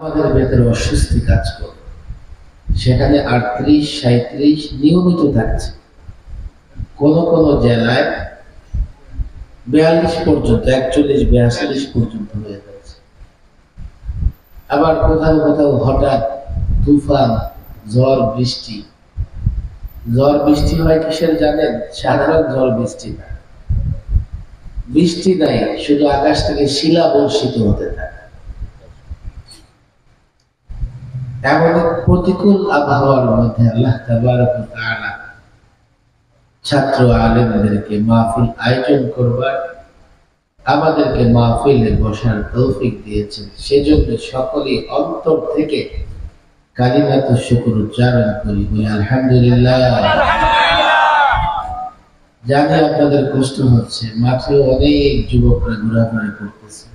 আমাদের ভেতরে অস্বস্তি কাজ করে, সেখানে 38-37 নিয়মিত থাকছে, কোন কোন জেলায় 42 পর্যন্ত, 41-42 পর্যন্ত হয়ে যাচ্ছে। আবার কোথাও কোথাও হঠাৎ তুফান, ঝড় বৃষ্টি হয় কিসের জানেন? সাধারণ ঝড় বৃষ্টি না, বৃষ্টি নাই, শুধু আকাশ থেকে শিলা বর্ষিত হতে থাকে। এমন প্রতিকূল আবহাওয়ার মধ্যে আল্লাহ তাবারক ওয়া তাআলা ছাত্র আলেমদেরকে মাহফিল আয়োজন করবার, আমাদেরকে মাহফিলে বসার তৌফিক দিয়েছেন। সেজন্য সকলেই অন্তর থেকে কালিমাতুশ শুকর উচ্চারণ করি, বলি আলহামদুলিল্লাহ। জানি আপনাদের কষ্ট হচ্ছে, মাঠে অনেক যুবকরা ঘোরাফেরা করতেছে,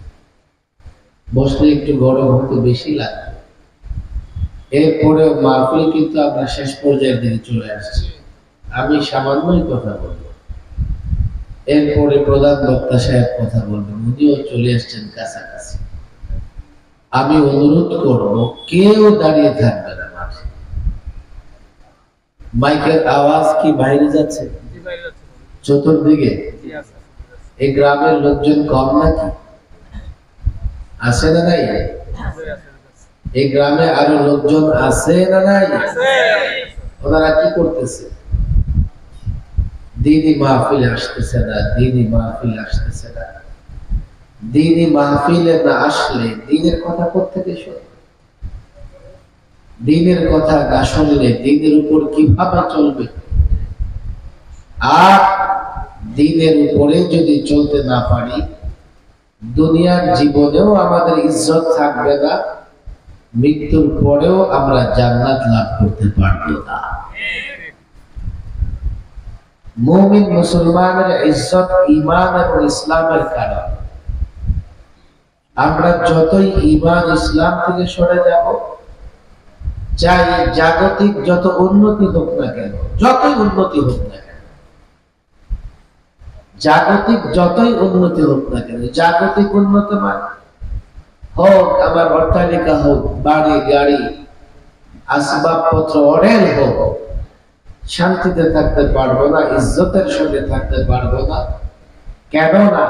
বসলে একটু গরম হতে বেশি লাগে। এরপরেও মাহফিল কিন্তু আমরা শেষ পর্যায়ের দিকে চলে আসছি। আমি সামান্যই কথা বলবো, এরপরে প্রধান বক্তা সাহেব কথা বলবেন, উনিও চলে আসছেন কাছাকাছি। আমি অনুরোধ করব, কেউ দাঁড়িয়ে থাকবে না মাঠে। মাইকের আওয়াজ কি বাইরে যাচ্ছে? চতুর্দিকে। এই গ্রামের লোকজন কম নাকি? আছে না নাই? এই গ্রামে আরো লোকজন আছে না নাই? ওনারা কি করতেছে? দিনী মাহফিল আসতেছে না, দিনী মাহফিল আসতেছে না। দিনী মাহফিলে না আসলে দিনের কথা কোত্থেকে শুনবে? দিনের কথা না শুনলে দিনের উপর কিভাবে চলবে? আর দিনের উপরে যদি চলতে না পারি, দুনিয়ার জীবনেও আমাদের ইজ্জত থাকবে না, মৃত্যুর পরেও আমরা জান্নাত লাভ করতে পারবো না। মুমিন মুসলমানের ইজ্জত ঈমান এবং ইসলামের কারণ। আমরা যতই ঈমান ইসলাম থেকে সরে যাব, চাই জাগতিক যত উন্নতি হোক না কেন, যতই উন্নতি হোক না কেন, জাগতিক যতই উন্নতি হোক না কেন, জাগতিক উন্নত মানে হোক আমার অট্টালিকা, হোক বাড়ি গাড়ি, আসবাবপত্র অনেক হোক, শান্তিতে থাকতে পারবো না, ইজ্জতের সঙ্গে থাকতে পারবো না। কেননা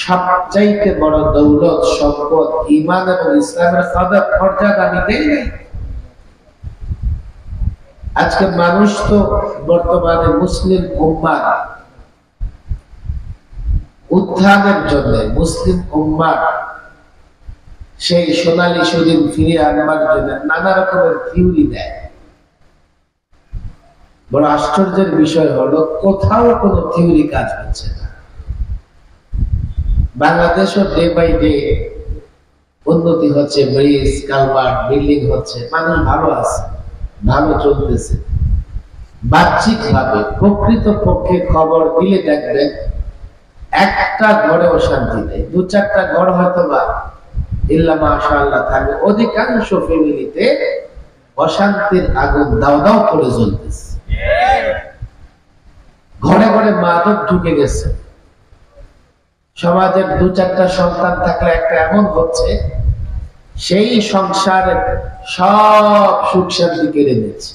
সবচাইতে বড় দৌলত, সম্পদ ঈমান এবং ইসলামের কদর মর্যাদা আমি দেই নাই। আজকে মানুষ তো বর্তমানে মুসলিম উম্মাহ উত্থানের জন্য, মুসলিম উম্মাহ সেই সোনালী সুদিন ফিরিয়ে আনবার জন্য নানা রকমের থিওরি দেয়। বড় আশ্চর্যের বিষয় হলো, কোথাও কোনো থিওরি কাজ হচ্ছে না। বাংলাদেশও ডে বাই ডে উন্নতি হচ্ছে, ব্রিজ, কালভার্ট, বিল্ডিং হচ্ছে, মানুষ ভালো আছে, ভালো চলতেছে বাহ্যিক ভাবে। প্রকৃত পক্ষে খবর দিলে দেখবেন একটা ঘরেও শান্তি নেই। 2-4টা ঘর হয়তো বা ইল্লা মাশাআল্লাহ থাকে, অধিকাংশ ফ্যামিলিতে অশান্তির আগুন দাও দাও করে জ্বলতেছে। ঘরে ঘরে মাদক ঢুকে গেছে। সমাজের 2-4টা সন্তান থাকলে একটা এমন হচ্ছে, সেই সংসারের সব সুখ শান্তি কেড়ে নিচ্ছে।